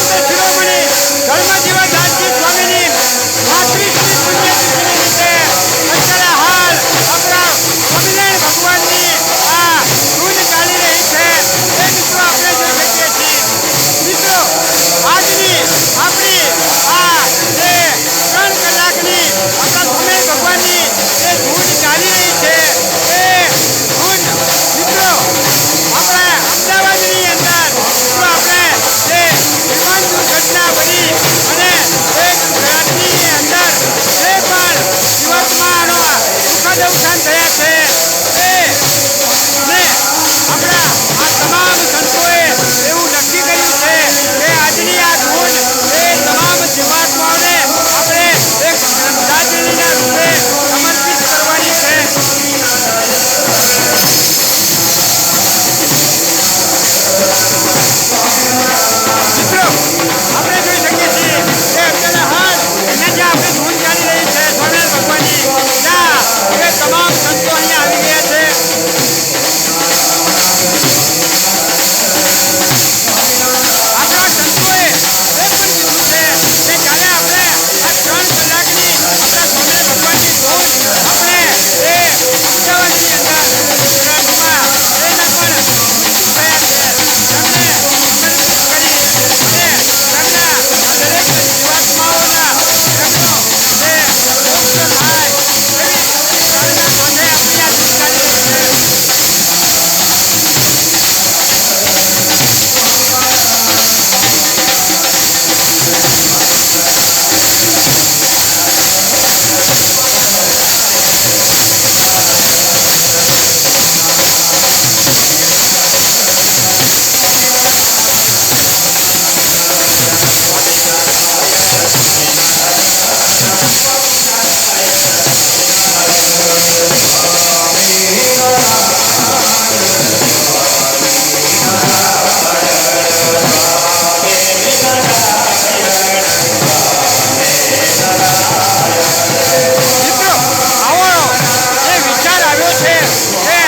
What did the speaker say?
શિરોમણી ધર્મજીવનદાસજી સ્વામીની 35મી પુણ્યતિથિને નિમિત્તે અત્યારે હાલ આપણા સ્વામિનારાયણ ભગવાનની આ ધૂન ચાલી રહી છે એ મિત્રો આપણે જોઈ શકીએ છીએ. મિત્રો આજની આપણી આ જે 3 કલાકની આપણા સ્વામિનારાયણ ભગવાનની જે ધૂન ચાલી રહી છે એ ધૂન મિત્રો આપણે અમદાવાદની અંદર મિત્રો આપણે જે વિમાન દુર્ઘટના બની અને એક રાજ્યની અંદર જે પણ દિવસમાં દુઃખદ અવસાન થયા છે એ ને આપણા આ તમામ સંતોએ એવું નક્કી કર્યું છે કે આજની આ ધૂન એ તમામ જીવાત્માઓને આપણે એક શ્રદ્ધાંજલિના રૂપે સમર્પિત કરવાની છે. મિત્રો આપણે જોઈ શકીએ છીએ કે અત્યારે હાલ અહીંયા જ્યાં આપણે ધૂન ચાલી રહી છે સ્વામિનારાયણ ભગવાનની ત્યાં એ તમામ સંતો અહીંયા આવી ગયા છે. આપણા સંતોએ એ પણ કીધું છે કે જ્યારે આપણે આ 3 કલાકની આપણા સ્વામિનારાયણ ભગવાનની ધૂન આપણે એ અમદાવાદની અંદર ગુજરાતમાં એના પણ મૃત્યુ થયા છે તેમને સમર્પિત કરી અને તેમના આ દરેક જીવાત્માઓના તેમનો જે મોક્ષ થાય એવી ઈચ્છાના માટે આપણી આ ધૂન ચાલી રહી છે. મિત્રો આવો જે વિચાર આવ્યો છે કે